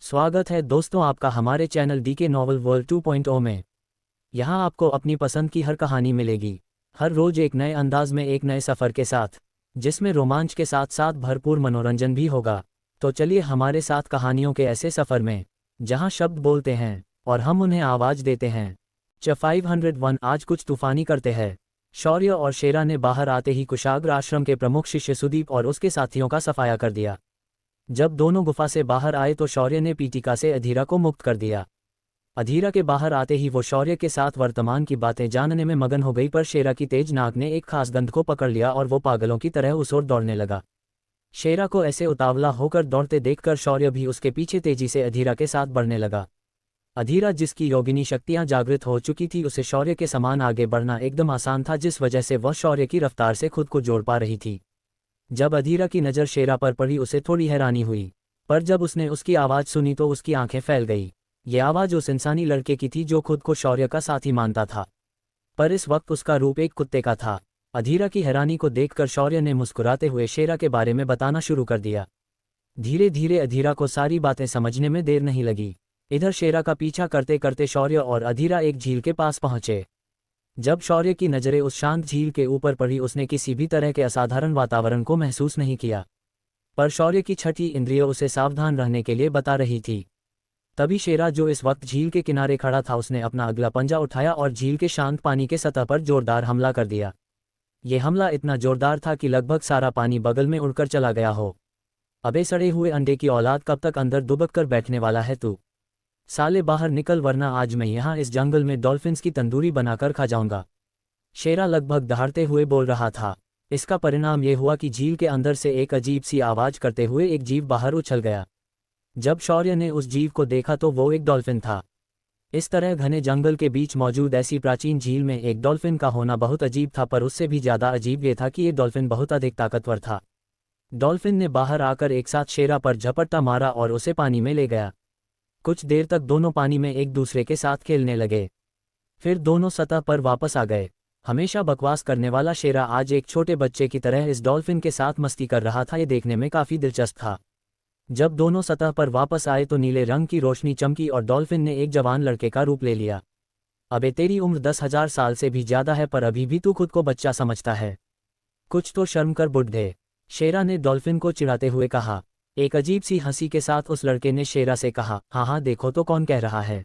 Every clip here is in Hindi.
स्वागत है दोस्तों आपका हमारे चैनल डीके नॉवल वर्ल्ड 2.0 में। यहाँ आपको अपनी पसंद की हर कहानी मिलेगी, हर रोज एक नए अंदाज में एक नए सफ़र के साथ, जिसमें रोमांच के साथ साथ भरपूर मनोरंजन भी होगा। तो चलिए हमारे साथ कहानियों के ऐसे सफ़र में, जहाँ शब्द बोलते हैं और हम उन्हें आवाज़ देते हैं। 501 आज कुछ तूफानी करते हैं। शौर्य और शेरा ने बाहर आते ही कुशाग्र आश्रम के प्रमुख शिष्य सुदीप और उसके साथियों का सफाया कर दिया। जब दोनों गुफा से बाहर आए तो शौर्य ने पीटिका से अधीरा को मुक्त कर दिया। अधीरा के बाहर आते ही वो शौर्य के साथ वर्तमान की बातें जानने में मगन हो गई, पर शेरा की तेज नाक ने एक खास गंध को पकड़ लिया और वो पागलों की तरह उस ओर दौड़ने लगा। शेरा को ऐसे उतावला होकर दौड़ते देखकर शौर्य भी उसके पीछे तेजी से अधीरा के साथ बढ़ने लगा। अधीरा, जिसकी योगिनी शक्तियां जागृत हो चुकी थी, उसे शौर्य के समान आगे बढ़ना एकदम आसान था, जिस वजह से वह शौर्य की रफ्तार से खुद को जोड़ पा रही थी। जब अधीरा की नज़र शेरा पर पड़ी उसे थोड़ी हैरानी हुई, पर जब उसने उसकी आवाज़ सुनी तो उसकी आंखें फैल गई। ये आवाज़ उस इंसानी लड़के की थी जो खुद को शौर्य का साथी मानता था, पर इस वक्त उसका रूप एक कुत्ते का था। अधीरा की हैरानी को देखकर शौर्य ने मुस्कुराते हुए शेरा के बारे में बताना शुरू कर दिया। धीरे धीरे अधीरा को सारी बातें समझने में देर नहीं लगी। इधर शेरा का पीछा करते करते शौर्य और अधीरा एक झील के पास पहुंचे। जब शौर्य की नज़रें उस शांत झील के ऊपर पड़ी, उसने किसी भी तरह के असाधारण वातावरण को महसूस नहीं किया, पर शौर्य की छठी इंद्रिय उसे सावधान रहने के लिए बता रही थी। तभी शेरा, जो इस वक्त झील के किनारे खड़ा था, उसने अपना अगला पंजा उठाया और झील के शांत पानी के सतह पर जोरदार हमला कर दिया। ये हमला इतना जोरदार था कि लगभग सारा पानी बगल में उड़कर चला गया हो। अबे सड़े हुए अंडे की औलाद, कब तक अंदर दुबक कर बैठने वाला है तू? साले बाहर निकल, वरना आज मैं यहाँ इस जंगल में डॉल्फिन्स की तंदूरी बनाकर खा जाऊंगा। शेरा लगभग दहाड़ते हुए बोल रहा था। इसका परिणाम ये हुआ कि झील के अंदर से एक अजीब सी आवाज़ करते हुए एक जीव बाहर उछल गया। जब शौर्य ने उस जीव को देखा तो वो एक डॉल्फिन था। इस तरह घने जंगल के बीच मौजूद ऐसी प्राचीन झील में एक डॉल्फिन का होना बहुत अजीब था, पर उससे भी ज़्यादा अजीब ये था कि ये डॉल्फिन बहुत अधिक ताकतवर था। डॉल्फिन ने बाहर आकर एक साथ शेरा पर झपट्टा मारा और उसे पानी में ले गया। कुछ देर तक दोनों पानी में एक दूसरे के साथ खेलने लगे, फिर दोनों सतह पर वापस आ गए। हमेशा बकवास करने वाला शेरा आज एक छोटे बच्चे की तरह इस डॉल्फिन के साथ मस्ती कर रहा था। ये देखने में काफ़ी दिलचस्प था। जब दोनों सतह पर वापस आए तो नीले रंग की रोशनी चमकी और डॉल्फिन ने एक जवान लड़के का रूप ले लिया। अबे तेरी उम्र 10,000 साल से भी ज़्यादा है, पर अभी भी तू खुद को बच्चा समझता है। कुछ तो शर्म कर बुड्ढे, शेरा ने डॉल्फिन को चिढ़ाते हुए कहा। एक अजीब सी हंसी के साथ उस लड़के ने शेरा से कहा, हाँ हाँ देखो तो कौन कह रहा है।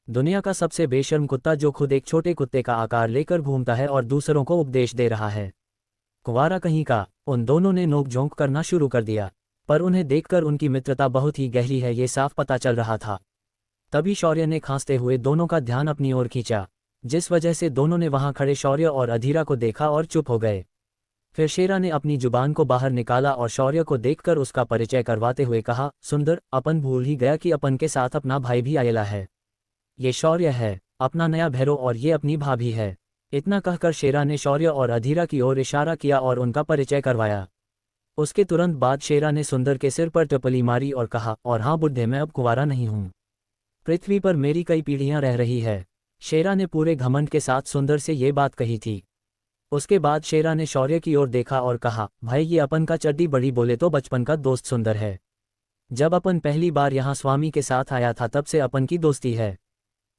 दुनिया का सबसे बेशर्म कुत्ता, जो खुद एक छोटे कुत्ते का आकार लेकर घूमता है और दूसरों को उपदेश दे रहा है। कुंवारा कहीं का। उन दोनों ने नोक-झोंक करना शुरू कर दिया, पर उन्हें देखकर उनकी मित्रता बहुत ही गहरी है ये साफ पता चल रहा था। तभी शौर्य ने खांसते हुए दोनों का ध्यान अपनी ओर खींचा, जिस वजह से दोनों ने वहां खड़े शौर्य और अधीरा को देखा और चुप हो गए। फिर शेरा ने अपनी जुबान को बाहर निकाला और शौर्य को देखकर उसका परिचय करवाते हुए कहा, सुंदर, अपन भूल ही गया कि अपन के साथ अपना भाई भी आएला है। ये शौर्य है, अपना नया भैरव, और ये अपनी भाभी है। इतना कहकर शेरा ने शौर्य और अधीरा की ओर इशारा किया और उनका परिचय करवाया। उसके तुरंत बाद शेरा ने सुंदर के सिर पर टपली मारी और कहा, और हाँ बुड्ढे, मैं अब कुंवारा नहीं हूँ। पृथ्वी पर मेरी कई पीढ़ियाँ रह रही है। शेरा ने पूरे घमंड के साथ सुंदर से ये बात कही थी। उसके बाद शेरा ने शौर्य की ओर देखा और कहा, भाई ये अपन का चड्डी बड़ी बोले तो बचपन का दोस्त सुंदर है। जब अपन पहली बार यहाँ स्वामी के साथ आया था तब से अपन की दोस्ती है।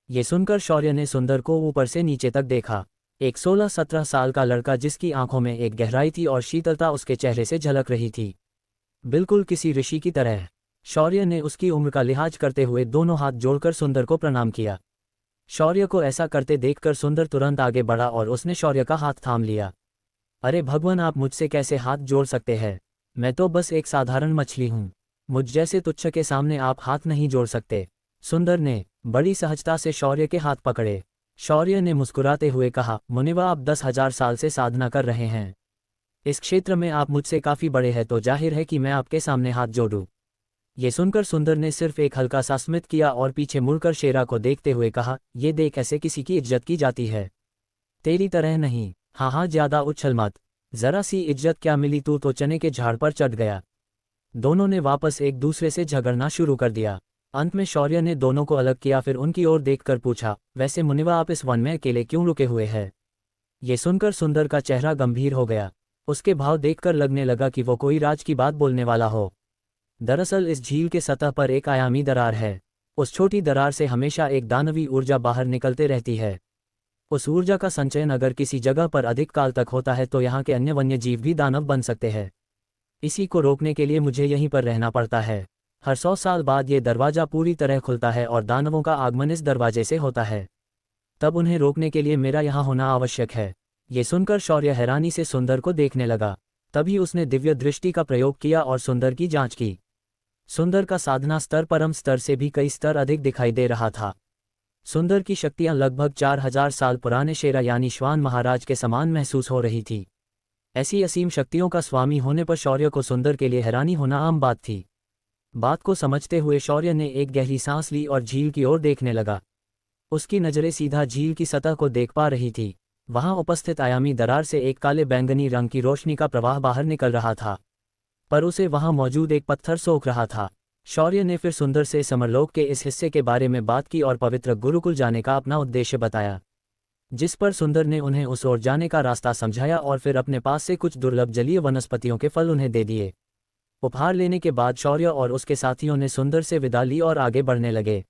ये सुनकर शौर्य ने सुंदर को ऊपर से नीचे तक देखा। एक 16-17 साल का लड़का, जिसकी आंखों में एक गहराई थी और शीतलता उसके चेहरे से झलक रही थी, बिल्कुल किसी ऋषि की तरह। शौर्य ने उसकी उम्र का लिहाज करते हुए दोनों हाथ जोड़कर सुंदर को प्रणाम किया। शौर्य को ऐसा करते देखकर सुंदर तुरंत आगे बढ़ा और उसने शौर्य का हाथ थाम लिया। अरे भगवान, आप मुझसे कैसे हाथ जोड़ सकते हैं? मैं तो बस एक साधारण मछली हूँ। मुझ जैसे तुच्छ के सामने आप हाथ नहीं जोड़ सकते। सुंदर ने बड़ी सहजता से शौर्य के हाथ पकड़े। शौर्य ने मुस्कुराते हुए कहा, मुनिवा, आप 10,000 साल से साधना कर रहे हैं। इस क्षेत्र में आप मुझसे काफ़ी बड़े हैं, तो जाहिर है कि मैं आपके सामने हाथ जोड़ूं। ये सुनकर सुंदर ने सिर्फ एक हल्का सा स्मित किया और पीछे मुड़कर शेरा को देखते हुए कहा, ये देख, ऐसे किसी की इज्जत की जाती है। तेरी तरह नहीं। हाँ हाँ, ज़्यादा उछल मत। ज़रा सी इज्जत क्या मिली, तू तो चने के झाड़ पर चढ़ गया। दोनों ने वापस एक दूसरे से झगड़ना शुरू कर दिया। अंत में शौर्य ने दोनों को अलग किया, फिर उनकी ओर देखकर पूछा, वैसे मुनिवा, आप इस वन में अकेले क्यों रुके हुए हैं? ये सुनकर सुंदर का चेहरा गंभीर हो गया। उसके भाव देखकर लगने लगा कि वो कोई राज की बात बोलने वाला हो। दरअसल इस झील के सतह पर एक आयामी दरार है। उस छोटी दरार से हमेशा एक दानवी ऊर्जा बाहर निकलते रहती है। उस ऊर्जा का संचयन अगर किसी जगह पर अधिक काल तक होता है तो यहाँ के अन्य वन्य जीव भी दानव बन सकते हैं। इसी को रोकने के लिए मुझे यहीं पर रहना पड़ता है। हर 100 साल बाद ये दरवाज़ा पूरी तरह खुलता है और दानवों का आगमन इस दरवाजे से होता है। तब उन्हें रोकने के लिए मेरा यहाँ होना आवश्यक है। ये सुनकर शौर्य हैरानी से सुंदर को देखने लगा। तभी उसने दिव्य दृष्टि का प्रयोग किया और सुंदर की जांच की। सुंदर का साधना स्तर परम स्तर से भी कई स्तर अधिक दिखाई दे रहा था। सुंदर की शक्तियां लगभग 4000 साल पुराने शेरा यानी श्वान महाराज के समान महसूस हो रही थी। ऐसी असीम शक्तियों का स्वामी होने पर शौर्य को सुंदर के लिए हैरानी होना आम बात थी। बात को समझते हुए शौर्य ने एक गहरी सांस ली और झील की ओर देखने लगा। उसकी नज़रें सीधा झील की सतह को देख पा रही थी। वहां उपस्थित आयामी दरार से एक काले बैंगनी रंग की रोशनी का प्रवाह बाहर निकल रहा था, पर उसे वहां मौजूद एक पत्थर सोख रहा था। शौर्य ने फिर सुंदर से समरलोक के इस हिस्से के बारे में बात की और पवित्र गुरुकुल जाने का अपना उद्देश्य बताया, जिस पर सुंदर ने उन्हें उस ओर जाने का रास्ता समझाया और फिर अपने पास से कुछ दुर्लभ जलीय वनस्पतियों के फल उन्हें दे दिए। उपहार लेने के बाद शौर्य और उसके साथियों ने सुंदर से विदा ली और आगे बढ़ने लगे।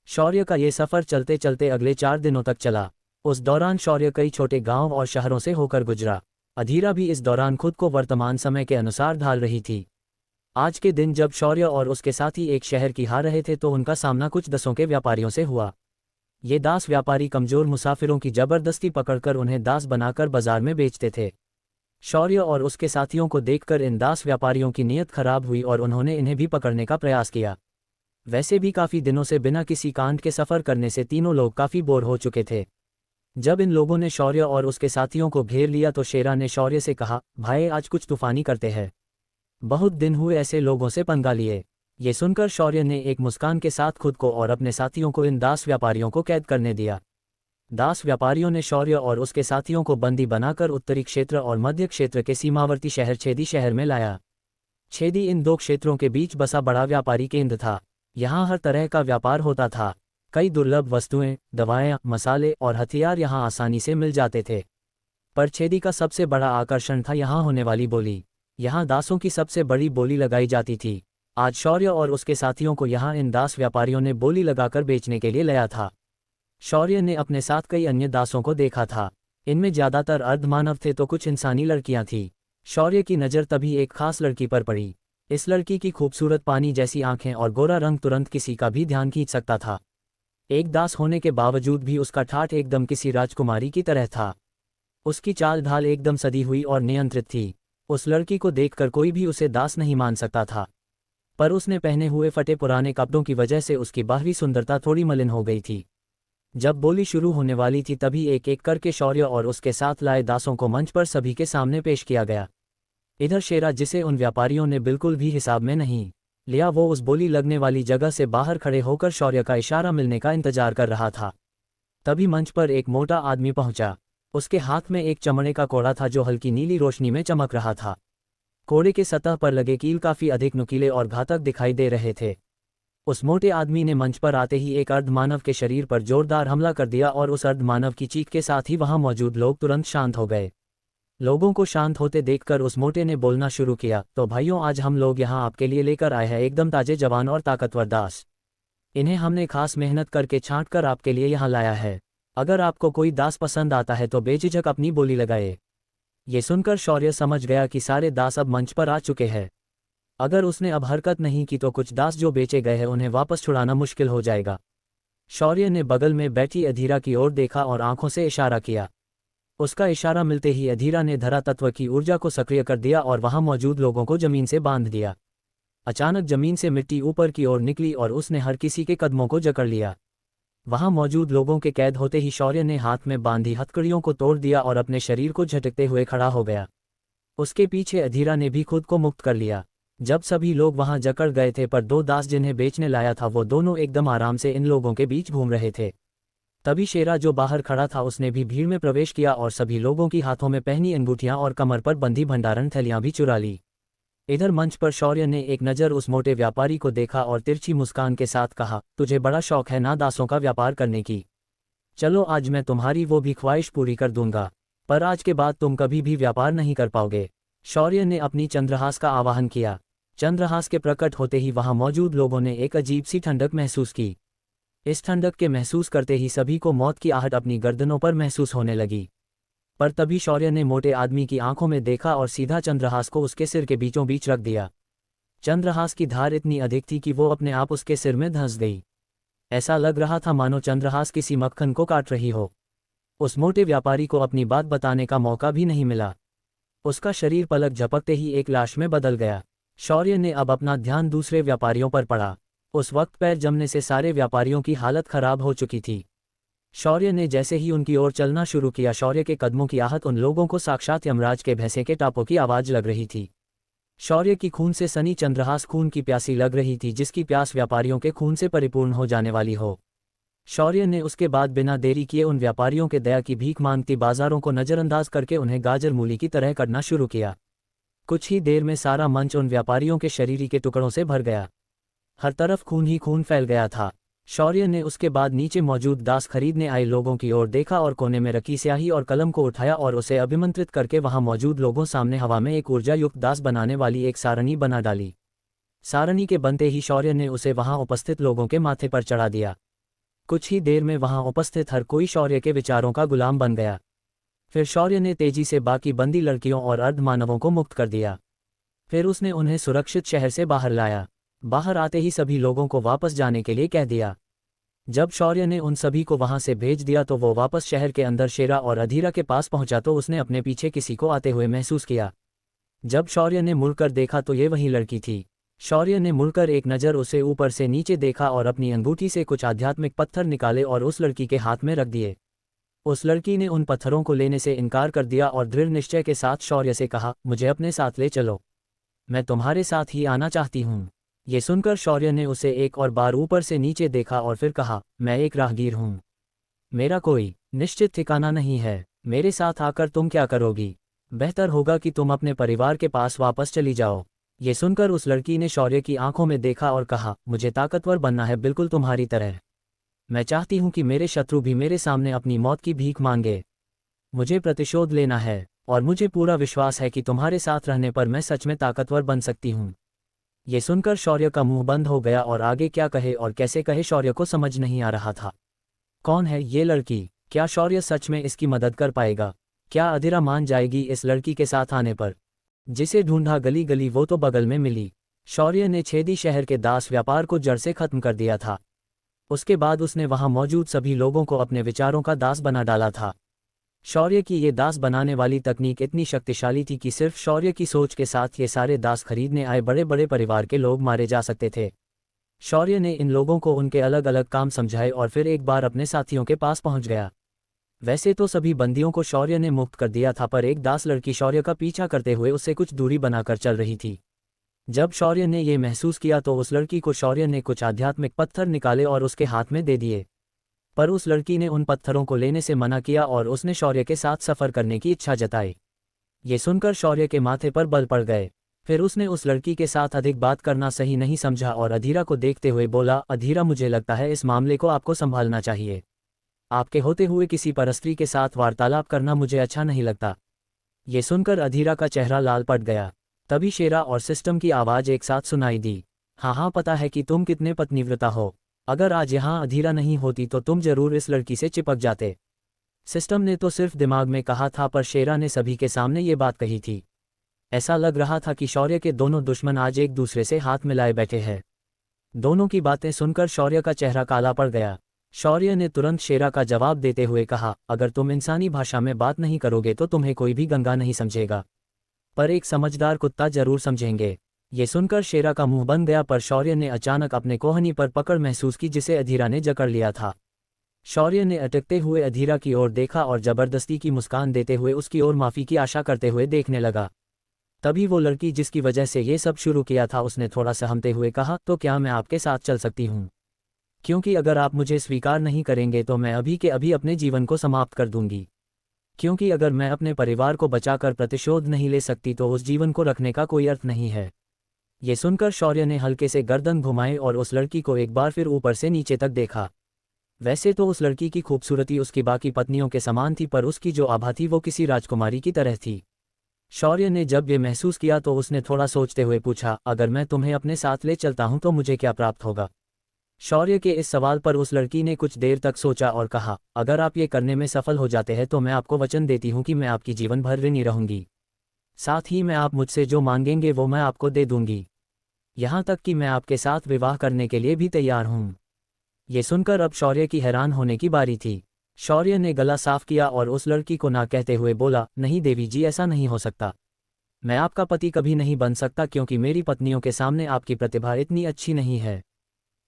शौर्य का ये सफ़र चलते चलते अगले 4 दिनों तक चला। उस दौरान शौर्य कई छोटे गांव और शहरों से होकर गुजरा। अधीरा भी इस दौरान खुद को वर्तमान समय के अनुसार ढाल रही थी। आज के दिन जब शौर्य और उसके साथी एक शहर की हार रहे थे तो उनका सामना कुछ दसों के व्यापारियों से हुआ। ये दास व्यापारी कमजोर मुसाफिरों की जबरदस्ती पकड़कर उन्हें दास बनाकर बाजार में बेचते थे। शौर्य और उसके साथियों को देखकर इन दास व्यापारियों की नीयत खराब हुई और उन्होंने इन्हें भी पकड़ने का प्रयास किया। वैसे भी काफ़ी दिनों से बिना किसी कांड के सफ़र करने से तीनों लोग काफ़ी बोर हो चुके थे। जब इन लोगों ने शौर्य और उसके साथियों को घेर लिया तो शेरा ने शौर्य से कहा, भाई आज कुछ तूफानी करते हैं। बहुत दिन हुए ऐसे लोगों से पंगा लिए। ये सुनकर शौर्य ने एक मुस्कान के साथ खुद को और अपने साथियों को इन दास व्यापारियों को कैद करने दिया। दास व्यापारियों ने शौर्य और उसके साथियों को बंदी बनाकर उत्तरी क्षेत्र और मध्य क्षेत्र के सीमावर्ती शहर छेदी शहर में लाया। छेदी इन दो क्षेत्रों के बीच बसा बड़ा व्यापारी केंद्र था। यहाँ हर तरह का व्यापार होता था। कई दुर्लभ वस्तुएं, दवाएं, मसाले और हथियार यहाँ आसानी से मिल जाते थे। पर छेदी का सबसे बड़ा आकर्षण था यहाँ होने वाली बोली। यहाँ दासों की सबसे बड़ी बोली लगाई जाती थी। आज शौर्य और उसके साथियों को यहाँ इन दास व्यापारियों ने बोली लगाकर बेचने के लिए लाया था। शौर्य ने अपने साथ कई अन्य दासों को देखा था। इनमें ज़्यादातर अर्धमानव थे तो कुछ इंसानी लड़कियां थीं। शौर्य की नज़र तभी एक खास लड़की पर पड़ी। इस लड़की की खूबसूरत पानी जैसी आंखें और गोरा रंग तुरंत किसी का भी ध्यान खींच सकता था। एक दास होने के बावजूद भी उसका ठाठ एकदम किसी राजकुमारी की तरह था। उसकी चाल ढाल एकदम सदी हुई और नियंत्रित थी। उस लड़की को देखकर कोई भी उसे दास नहीं मान सकता था, पर उसने पहने हुए फटे पुराने कपड़ों की वजह से उसकी बाहरी सुंदरता थोड़ी मलिन हो गई थी। जब बोली शुरू होने वाली थी तभी एक एक करके शौर्य और उसके साथ लाए दासों को मंच पर सभी के सामने पेश किया गया। इधर शेरा, जिसे उन व्यापारियों ने बिल्कुल भी हिसाब में नहीं लिया, वो उस बोली लगने वाली जगह से बाहर खड़े होकर शौर्य का इशारा मिलने का इंतजार कर रहा था। तभी मंच पर एक मोटा आदमी पहुंचा। उसके हाथ में एक चमड़े का कोड़ा था जो हल्की नीली रोशनी में चमक रहा था। कोड़े के सतह पर लगे कील काफी अधिक नुकीले और घातक दिखाई दे रहे थे। उस मोटे आदमी ने मंच पर आते ही एक अर्धमानव के शरीर पर जोरदार हमला कर दिया और उस अर्धमानव की चीख के साथ ही वहां मौजूद लोग तुरंत शांत हो गए। लोगों को शांत होते देखकर उस मोटे ने बोलना शुरू किया, तो भाइयों, आज हम लोग यहाँ आपके लिए लेकर आए हैं एकदम ताजे, जवान और ताकतवर दास। इन्हें हमने खास मेहनत करके छांट कर आपके लिए यहाँ लाया है। अगर आपको कोई दास पसंद आता है तो बेझिझक अपनी बोली लगाए। ये सुनकर शौर्य समझ गया कि सारे दास अब मंच पर आ चुके हैं। अगर उसने अब हरकत नहीं की तो कुछ दास जो बेचे गए हैं उन्हें वापस छुड़ाना मुश्किल हो जाएगा। शौर्य ने बगल में बैठी अधीरा की ओर देखा और आंखों से इशारा किया। उसका इशारा मिलते ही अधीरा ने धरा तत्व की ऊर्जा को सक्रिय कर दिया और वहां मौजूद लोगों को जमीन से बांध दिया। अचानक जमीन से मिट्टी ऊपर की ओर निकली और उसने हर किसी के कदमों को जकड़ लिया। वहां मौजूद लोगों के कैद होते ही शौर्य ने हाथ में बांधी हथकड़ियों को तोड़ दिया और अपने शरीर को झटकते हुए खड़ा हो गया। उसके पीछे अधीरा ने भी खुद को मुक्त कर लिया। जब सभी लोग वहां जकड़ गए थे पर दो दास जिन्हें बेचने लाया था वो दोनों एकदम आराम से इन लोगों के बीच घूम रहे थे। तभी शेरा जो बाहर खड़ा था उसने भी भीड़ में प्रवेश किया और सभी लोगों की हाथों में पहनी अंगूठियां और कमर पर बंधी भंडारण थैलियां भी चुरा ली। इधर मंच पर शौर्य ने एक नज़र उस मोटे व्यापारी को देखा और तिरछी मुस्कान के साथ कहा, तुझे बड़ा शौक है ना दासों का व्यापार करने की? चलो आज मैं तुम्हारी वो भी ख्वाहिश पूरी कर दूंगा, पर आज के बाद तुम कभी भी व्यापार नहीं कर पाओगे। शौर्य ने अपनी चंद्रहास का आवाहन किया। चंद्रहास के प्रकट होते ही वहां मौजूद लोगों ने एक अजीब सी ठंडक महसूस की। इस ठंडक के महसूस करते ही सभी को मौत की आहट अपनी गर्दनों पर महसूस होने लगी। पर तभी शौर्य ने मोटे आदमी की आंखों में देखा और सीधा चंद्रहास को उसके सिर के बीचों बीच रख दिया। चंद्रहास की धार इतनी अधिक थी कि वो अपने आप उसके सिर में धंस गई। ऐसा लग रहा था मानो चंद्रहास किसी मक्खन को काट रही हो। उस मोटे व्यापारी को अपनी बात बताने का मौका भी नहीं मिला। उसका शरीर पलक झपकते ही एक लाश में बदल गया। शौर्य ने अब अपना ध्यान दूसरे व्यापारियों पर पड़ा। उस वक्त पैर जमने से सारे व्यापारियों की हालत खराब हो चुकी थी। शौर्य ने जैसे ही उनकी ओर चलना शुरू किया, शौर्य के कदमों की आहट उन लोगों को साक्षात यमराज के भैंसे के टापों की आवाज लग रही थी। शौर्य की खून से सनी चंद्रहास खून की प्यासी लग रही थी, जिसकी प्यास व्यापारियों के खून से परिपूर्ण हो जाने वाली हो। शौर्य ने उसके बाद बिना देरी किए उन व्यापारियों के दया की भीख मांगती बाजारों को नजरअंदाज करके उन्हें गाजर मूली की तरह करना शुरू किया। कुछ ही देर में सारा मंच उन व्यापारियों के शरीरी के टुकड़ों से भर गया। हर तरफ खून ही खून फैल गया था। शौर्य ने उसके बाद नीचे मौजूद दास खरीदने आए लोगों की ओर देखा और कोने में रखी स्याही और कलम को उठाया और उसे अभिमंत्रित करके वहां मौजूद लोगों सामने हवा में एक ऊर्जा युक्त दास बनाने वाली एक सारणी बना डाली। सारणी के बनते ही शौर्य ने उसे वहां उपस्थित लोगों के माथे पर चढ़ा दिया। कुछ ही देर में वहां उपस्थित हर कोई शौर्य के विचारों का गुलाम बन गया। फिर शौर्य ने तेजी से बाकी बंदी लड़कियों और अर्धमानवों को मुक्त कर दिया। फिर उसने उन्हें सुरक्षित शहर से बाहर लाया। बाहर आते ही सभी लोगों को वापस जाने के लिए कह दिया। जब शौर्य ने उन सभी को वहां से भेज दिया तो वो वापस शहर के अंदर शेरा और अधीरा के पास पहुंचा तो उसने अपने पीछे किसी को आते हुए महसूस किया। जब शौर्य ने मुड़कर देखा तो ये वही लड़की थी। शौर्य ने मुड़कर एक नज़र उसे ऊपर से नीचे देखा और अपनी अंगूठी से कुछ आध्यात्मिक पत्थर निकाले और उस लड़की के हाथ में रख दिए। उस लड़की ने उन पत्थरों को लेने से इनकार कर दिया और दृढ़ निश्चय के साथ शौर्य से कहा, मुझे अपने साथ ले चलो, मैं तुम्हारे साथ ही आना चाहती हूँ। ये सुनकर शौर्य ने उसे एक और बार ऊपर से नीचे देखा और फिर कहा, मैं एक राहगीर हूँ, मेरा कोई निश्चित ठिकाना नहीं है, मेरे साथ आकर तुम क्या करोगी? बेहतर होगा कि तुम अपने परिवार के पास वापस चली जाओ। ये सुनकर उस लड़की ने शौर्य की आंखों में देखा और कहा, मुझे ताकतवर बनना है, बिल्कुल तुम्हारी तरह। मैं चाहती हूँ कि मेरे शत्रु भी मेरे सामने अपनी मौत की भीख मांगे। मुझे प्रतिशोध लेना है और मुझे पूरा विश्वास है कि तुम्हारे साथ रहने पर मैं सच में ताकतवर बन सकती हूँ। ये सुनकर शौर्य का मुंह बंद हो गया और आगे क्या कहे और कैसे कहे शौर्य को समझ नहीं आ रहा था। कौन है ये लड़की? क्या शौर्य सच में इसकी मदद कर पाएगा? क्या अधीरा मान जाएगी इस लड़की के साथ आने पर? जिसे ढूंढा गली गली वो तो बगल में मिली। शौर्य ने छेदी शहर के दास व्यापार को जड़ से खत्म कर दिया था। उसके बाद उसने वहां मौजूद सभी लोगों को अपने विचारों का दास बना डाला था। शौर्य की ये दास बनाने वाली तकनीक इतनी शक्तिशाली थी कि सिर्फ शौर्य की सोच के साथ ये सारे दास खरीदने आए बड़े बड़े परिवार के लोग मारे जा सकते थे। शौर्य ने इन लोगों को उनके अलग अलग काम समझाए और फिर एक बार अपने साथियों के पास पहुंच गया। वैसे तो सभी बंदियों को शौर्य ने मुक्त कर दिया था, पर एक दास लड़की शौर्य का पीछा करते हुए उससे कुछ दूरी बनाकर चल रही थी। जब शौर्य ने यह महसूस किया तो उस लड़की को शौर्य ने कुछ आध्यात्मिक पत्थर निकाले और उसके हाथ में दे दिए, पर उस लड़की ने उन पत्थरों को लेने से मना किया और उसने शौर्य के साथ सफ़र करने की इच्छा जताई। ये सुनकर शौर्य के माथे पर बल पड़ गए। फिर उसने उस लड़की के साथ अधिक बात करना सही नहीं समझा और अधीरा को देखते हुए बोला, अधीरा, मुझे लगता है इस मामले को आपको संभालना चाहिए। आपके होते हुए किसी परस्त्री के साथ वार्तालाप करना मुझे अच्छा नहीं लगता। ये सुनकर अधीरा का चेहरा लाल पड़ गया। तभी शेरा और सिस्टम की आवाज़ एक साथ सुनाई दी, हाँ हाँ, पता है कि तुम कितने पतिव्रता हो। अगर आज यहाँ अधीरा नहीं होती तो तुम जरूर इस लड़की से चिपक जाते। सिस्टम ने तो सिर्फ दिमाग में कहा था, पर शेरा ने सभी के सामने ये बात कही थी। ऐसा लग रहा था कि शौर्य के दोनों दुश्मन आज एक दूसरे से हाथ मिलाए बैठे हैं। दोनों की बातें सुनकर शौर्य का चेहरा काला पड़ गया। शौर्य ने तुरंत शेरा का जवाब देते हुए कहा, अगर तुम इंसानी भाषा में बात नहीं करोगे तो तुम्हें कोई भी गंगा नहीं समझेगा, पर एक समझदार कुत्ता जरूर समझेंगे। ये सुनकर शेरा का मुंह बन गया, पर शौर्य ने अचानक अपने कोहनी पर पकड़ महसूस की जिसे अधीरा ने जकड़ लिया था। शौर्य ने अटकते हुए अधीरा की ओर देखा और जबरदस्ती की मुस्कान देते हुए उसकी ओर माफ़ी की आशा करते हुए देखने लगा। तभी वो लड़की जिसकी वजह से ये सब शुरू किया था उसने थोड़ा सहमते हुए कहा, तो क्या मैं आपके साथ चल सकती हूँ? क्योंकि अगर आप मुझे स्वीकार नहीं करेंगे तो मैं अभी के अभी अपने जीवन को समाप्त कर दूंगी। क्योंकि अगर मैं अपने परिवार को बचाकर प्रतिशोध नहीं ले सकती तो उस जीवन को रखने का कोई अर्थ नहीं है। ये सुनकर शौर्य ने हल्के से गर्दन घुमाई और उस लड़की को एक बार फिर ऊपर से नीचे तक देखा। वैसे तो उस लड़की की खूबसूरती उसकी बाकी पत्नियों के समान थी, पर उसकी जो आभा थी वो किसी राजकुमारी की तरह थी। शौर्य ने जब ये महसूस किया तो उसने थोड़ा सोचते हुए पूछा, अगर मैं तुम्हें अपने साथ ले चलता हूं तो मुझे क्या प्राप्त होगा? शौर्य के इस सवाल पर उस लड़की ने कुछ देर तक सोचा और कहा, अगर आप ये करने में सफल हो जाते हैं तो मैं आपको वचन देती हूँ कि मैं आपकी जीवन भर ऋणी रहूंगी। साथ ही मैं आप मुझसे जो मांगेंगे वो मैं आपको दे दूंगी। यहाँ तक कि मैं आपके साथ विवाह करने के लिए भी तैयार हूँ। ये सुनकर अब शौर्य की हैरान होने की बारी थी। शौर्य ने गला साफ किया और उस लड़की को ना कहते हुए बोला, नहीं देवी जी, ऐसा नहीं हो सकता। मैं आपका पति कभी नहीं बन सकता क्योंकि मेरी पत्नियों के सामने आपकी प्रतिभा इतनी अच्छी नहीं है।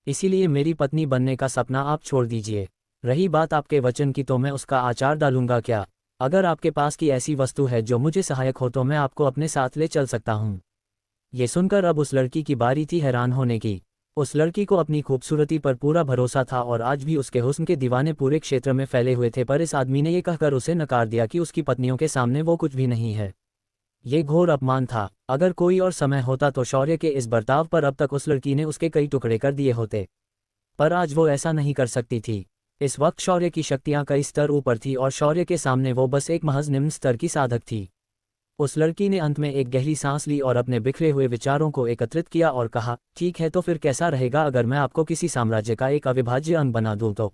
इसीलिए मेरी पत्नी बनने का सपना आप छोड़ दीजिए। रही बात आपके वचन की तो मैं उसका आचार डालूंगा क्या? अगर आपके पास की ऐसी वस्तु है जो मुझे सहायक हो तो मैं आपको अपने साथ ले चल सकता हूँ। ये सुनकर अब उस लड़की की बारी थी हैरान होने की। उस लड़की को अपनी खूबसूरती पर पूरा भरोसा था और आज भी उसके हुस्न के दीवाने पूरे क्षेत्र में फैले हुए थे, पर इस आदमी ने यह कहकर उसे नकार दिया कि उसकी पत्नियों के सामने वो कुछ भी नहीं है। ये घोर अपमान था। अगर कोई और समय होता तो शौर्य के इस बर्ताव पर अब तक उस लड़की ने उसके कई टुकड़े कर दिए होते, पर आज वो ऐसा नहीं कर सकती थी। इस वक्त शौर्य की शक्तियां कई स्तर ऊपर थी और शौर्य के सामने वो बस एक महज निम्न स्तर की साधक थी। उस लड़की ने अंत में एक गहरी सांस ली और अपने बिखरे हुए विचारों को एकत्रित किया और कहा, ठीक है, तो फिर कैसा रहेगा अगर मैं आपको किसी साम्राज्य का एक अविभाज्य अंग बना दूं तो?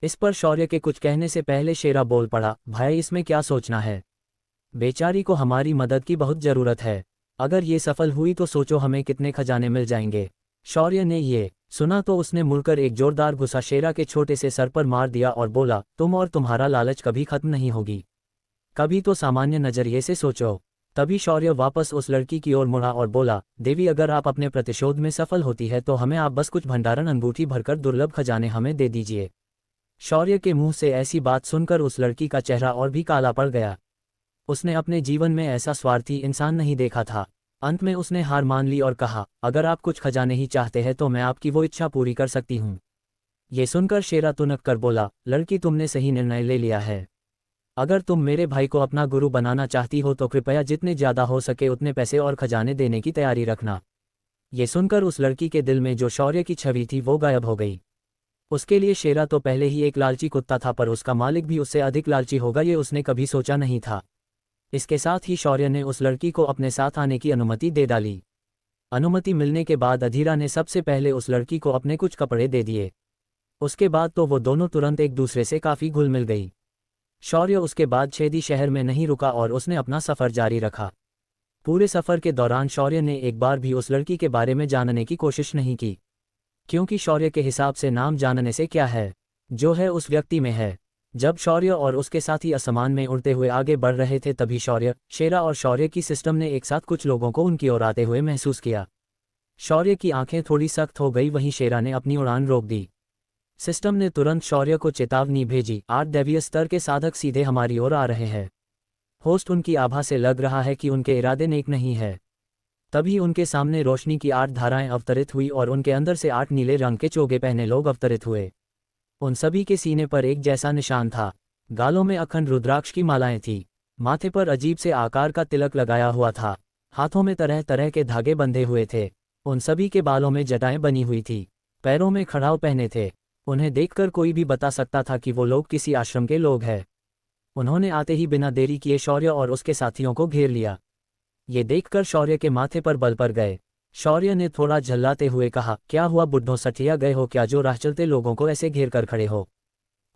इस पर शौर्य के कुछ कहने से पहले शेरा बोल पड़ा, भाई इसमें क्या सोचना है? बेचारी को हमारी मदद की बहुत जरूरत है। अगर ये सफल हुई तो सोचो हमें कितने खजाने मिल जाएंगे। शौर्य ने ये सुना तो उसने मुड़कर एक जोरदार गुस्सा शेरा के छोटे से सर पर मार दिया और बोला, तुम और तुम्हारा लालच कभी खत्म नहीं होगी। कभी तो सामान्य नजरिए से सोचो। तभी शौर्य वापस उस लड़की की ओर मुड़ा और बोला, देवी, अगर आप अपने प्रतिशोध में सफल होती है तो हमें आप बस कुछ भंडारण अंगूठी भरकर दुर्लभ खजाने हमें दे दीजिए। शौर्य के मुंह से ऐसी बात सुनकर उस लड़की का चेहरा और भी काला पड़ गया। उसने अपने जीवन में ऐसा स्वार्थी इंसान नहीं देखा था। अंत में उसने हार मान ली और कहा, अगर आप कुछ खजाने ही चाहते हैं तो मैं आपकी वो इच्छा पूरी कर सकती हूँ। ये सुनकर शेरा तुनक कर बोला, लड़की, तुमने सही निर्णय ले लिया है। अगर तुम मेरे भाई को अपना गुरु बनाना चाहती हो तो कृपया जितने ज्यादा हो सके उतने पैसे और खजाने देने की तैयारी रखना। ये सुनकर उस लड़की के दिल में जो शौर्य की छवि थी वो गायब हो गई। उसके लिए शेरा तो पहले ही एक लालची कुत्ता था, पर उसका मालिक भी उससे अधिक लालची होगा ये उसने कभी सोचा नहीं था। इसके साथ ही शौर्य ने उस लड़की को अपने साथ आने की अनुमति दे डाली। अनुमति मिलने के बाद अधीरा ने सबसे पहले उस लड़की को अपने कुछ कपड़े दे दिए। उसके बाद तो वो दोनों तुरंत एक दूसरे से काफी घुल मिल गई। शौर्य उसके बाद छेदी शहर में नहीं रुका और उसने अपना सफर जारी रखा। पूरे सफर के दौरान शौर्य ने एक बार भी उस लड़की के बारे में जानने की कोशिश नहीं की, क्योंकि शौर्य के हिसाब से नाम जानने से क्या है, जो है उस व्यक्ति में है। जब शौर्य और उसके साथी आसमान में उड़ते हुए आगे बढ़ रहे थे तभी शौर्य, शेरा और शौर्य की सिस्टम ने एक साथ कुछ लोगों को उनकी ओर आते हुए महसूस किया। शौर्य की आंखें थोड़ी सख्त हो गई, वहीं शेरा ने अपनी उड़ान रोक दी। सिस्टम ने तुरंत शौर्य को चेतावनी भेजी, 8 दैवीय स्तर के साधक सीधे हमारी ओर आ रहे हैं। होस्ट, उनकी आभा से लग रहा है कि उनके इरादे नेक नहीं है। तभी उनके सामने रोशनी की 8 धाराएं अवतरित हुई और उनके अंदर से 8 नीले रंग के चोगे पहने लोग अवतरित हुए। उन सभी के सीने पर एक जैसा निशान था। गालों में अखंड रुद्राक्ष की मालाएं थीं। माथे पर अजीब से आकार का तिलक लगाया हुआ था। हाथों में तरह तरह के धागे बंधे हुए थे। उन सभी के बालों में जटाएं बनी हुई थी। पैरों में खड़ाव पहने थे। उन्हें देखकर कोई भी बता सकता था कि वो लोग किसी आश्रम के लोग हैं। उन्होंने आते ही बिना देरी किए शौर्य और उसके साथियों को घेर लिया। ये देखकर शौर्य के माथे पर बल पड़ गए। शौर्य ने थोड़ा झल्लाते हुए कहा, क्या हुआ बुड्ढों, सठिया गए हो क्या जो राह चलते लोगों को ऐसे घेर कर खड़े हो?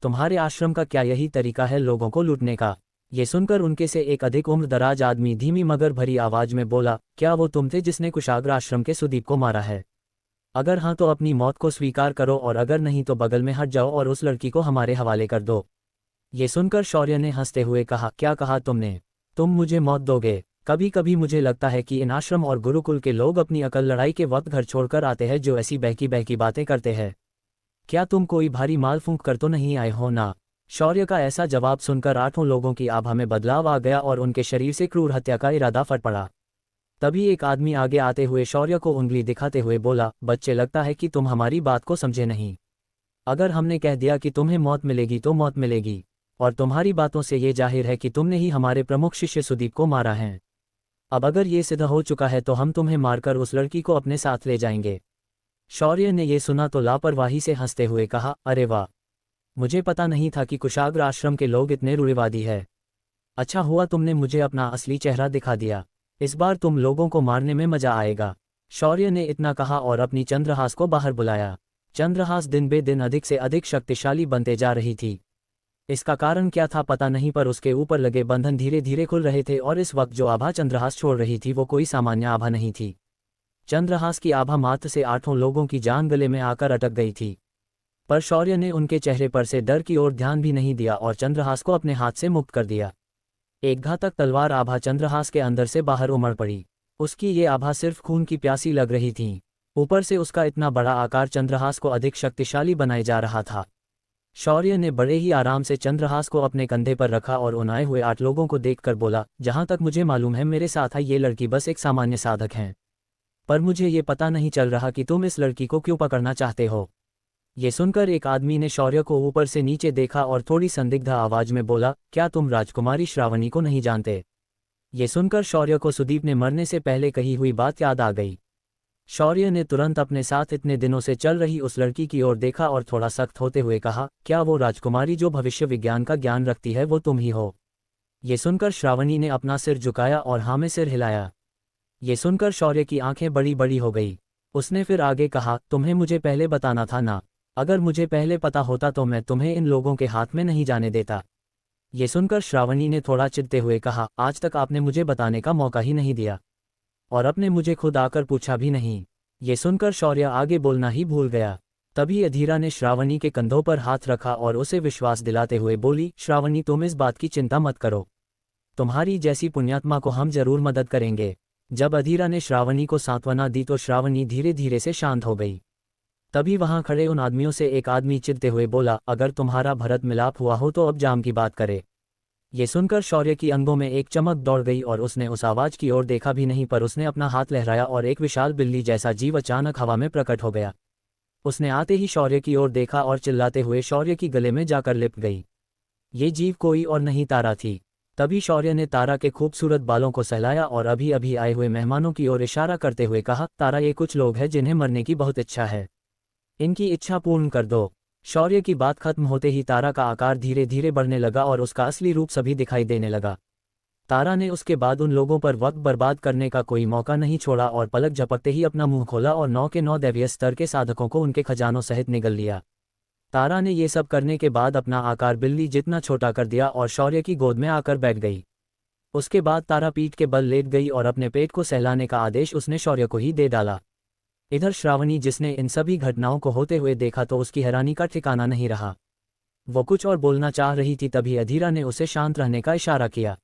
तुम्हारे आश्रम का क्या यही तरीका है लोगों को लूटने का? ये सुनकर उनके से एक अधिक उम्र दराज आदमी धीमी मगर भरी आवाज में बोला, क्या वो तुम थे जिसने कुशाग्र आश्रम के सुदीप को मारा है? अगर हाँ तो अपनी मौत को स्वीकार करो, और अगर नहीं तो बगल में हट जाओ और उस लड़की को हमारे हवाले कर दो। ये सुनकर शौर्य ने हंसते हुए कहा, क्या कहा तुमने? तुम मुझे मौत दोगे? कभी कभी मुझे लगता है कि इन आश्रम और गुरुकुल के लोग अपनी अकल लड़ाई के वक्त घर छोड़कर आते हैं जो ऐसी बहकी बहकी बातें करते हैं। क्या तुम कोई भारी माल फूंक कर तो नहीं आए हो ना? शौर्य का ऐसा जवाब सुनकर 8 लोगों की आभा में बदलाव आ गया और उनके शरीर से क्रूर हत्या का इरादा फट पड़ा। तभी एक आदमी आगे आते हुए शौर्य को उंगली दिखाते हुए बोला, बच्चे, लगता है कि तुम हमारी बात को समझे नहीं। अगर हमने कह दिया कि तुम्हें मौत मिलेगी तो मौत मिलेगी, और तुम्हारी बातों से ये जाहिर है कि तुमने ही हमारे प्रमुख शिष्य सुदीप को मारा है। अब अगर ये सिद्ध हो चुका है तो हम तुम्हें मारकर उस लड़की को अपने साथ ले जाएंगे। शौर्य ने ये सुना तो लापरवाही से हंसते हुए कहा, अरे वाह, मुझे पता नहीं था कि कुशाग्र आश्रम के लोग इतने रूढ़िवादी है। अच्छा हुआ तुमने मुझे अपना असली चेहरा दिखा दिया, इस बार तुम लोगों को मारने में मजा आएगा। शौर्य ने इतना कहा और अपनी चंद्रहास को बाहर बुलाया। चंद्रहास दिन बे दिन अधिक से अधिक शक्तिशाली बनते जा रही थी। इसका कारण क्या था पता नहीं, पर उसके ऊपर लगे बंधन धीरे धीरे खुल रहे थे और इस वक्त जो आभा चंद्रहास छोड़ रही थी वो कोई सामान्य आभा नहीं थी। चंद्रहास की आभा मात्र से 8 लोगों की जान गले में आकर अटक गई थी। पर शौर्य ने उनके चेहरे पर से डर की ओर ध्यान भी नहीं दिया और चंद्रहास को अपने हाथ से मुक्त कर दिया। एक घातक तलवार आभा चंद्रहास के अंदर से बाहर उमड़ पड़ी। उसकी ये आभा सिर्फ खून की प्यासी लग रही थी, ऊपर से उसका इतना बड़ा आकार चंद्रहास को अधिक शक्तिशाली बनाए जा रहा था। शौर्य ने बड़े ही आराम से चंद्रहास को अपने कंधे पर रखा और उन आए हुए 8 लोगों को देखकर बोला, जहां तक मुझे मालूम है मेरे साथ आई ये लड़की बस एक सामान्य साधक हैं, पर मुझे ये पता नहीं चल रहा कि तुम इस लड़की को क्यों पकड़ना चाहते हो। ये सुनकर एक आदमी ने शौर्य को ऊपर से नीचे देखा और थोड़ी संदिग्ध आवाज में बोला, क्या तुम राजकुमारी श्रावणी को नहीं जानते? ये सुनकर शौर्य को सुदीप ने मरने से पहले कही हुई बात याद आ गई। शौर्य ने तुरंत अपने साथ इतने दिनों से चल रही उस लड़की की ओर देखा और थोड़ा सख्त होते हुए कहा, क्या वो राजकुमारी जो भविष्य विज्ञान का ज्ञान रखती है वो तुम ही हो? ये सुनकर श्रावणी ने अपना सिर झुकाया और हाँ में सिर हिलाया। ये सुनकर शौर्य की आंखें बड़ी बड़ी हो गई। उसने फिर आगे कहा, तुम्हें मुझे पहले बताना था ना, अगर मुझे पहले पता होता तो मैं तुम्हें इन लोगों के हाथ में नहीं जाने देता। ये सुनकर श्रावणी ने थोड़ा चिढ़ते हुए कहा, आज तक आपने मुझे बताने का मौका ही नहीं दिया और आपने मुझे खुद आकर पूछा भी नहीं। ये सुनकर शौर्य आगे बोलना ही भूल गया। तभी अधीरा ने श्रावणी के कंधों पर हाथ रखा और उसे विश्वास दिलाते हुए बोली, श्रावणी तुम इस बात की चिंता मत करो, तुम्हारी जैसी पुण्यात्मा को हम जरूर मदद करेंगे। जब अधीरा ने श्रावणी को सांत्वना दी तो श्रावणी धीरे धीरे से शांत हो गई। तभी वहां खड़े उन आदमियों से एक आदमी चिढ़ते हुए बोला, अगर तुम्हारा भरत मिलाप हुआ हो तो अब जाम की बात करे। ये सुनकर शौर्य की अंगों में एक चमक दौड़ गई और उसने उस आवाज की ओर देखा भी नहीं, पर उसने अपना हाथ लहराया और एक विशाल बिल्ली जैसा जीव अचानक हवा में प्रकट हो गया। उसने आते ही शौर्य की ओर देखा और चिल्लाते हुए शौर्य की गले में जाकर लिपट गई। ये जीव कोई और नहीं तारा थी। तभी शौर्य ने तारा के खूबसूरत बालों को सहलाया और अभी अभी आए हुए मेहमानों की ओर इशारा करते हुए कहा, तारा ये कुछ लोग हैं जिन्हें मरने की बहुत इच्छा है, इनकी इच्छा पूर्ण कर दो। शौर्य की बात खत्म होते ही तारा का आकार धीरे धीरे बढ़ने लगा और उसका असली रूप सभी दिखाई देने लगा। तारा ने उसके बाद उन लोगों पर वक्त बर्बाद करने का कोई मौका नहीं छोड़ा और पलक झपकते ही अपना मुंह खोला और 9 के 9 दैवीय स्तर के साधकों को उनके खजानों सहित निगल लिया। तारा ने ये सब करने के बाद अपना आकार बिल्ली जितना छोटा कर दिया और शौर्य की गोद में आकर बैठ गई। उसके बाद तारा पीठ के बल लेट गई और अपने पेट को सहलाने का आदेश उसने शौर्य को ही दे डाला। इधर श्रावणी जिसने इन सभी घटनाओं को होते हुए देखा तो उसकी हैरानी का ठिकाना नहीं रहा। वो कुछ और बोलना चाह रही थी, तभी अधीरा ने उसे शांत रहने का इशारा किया।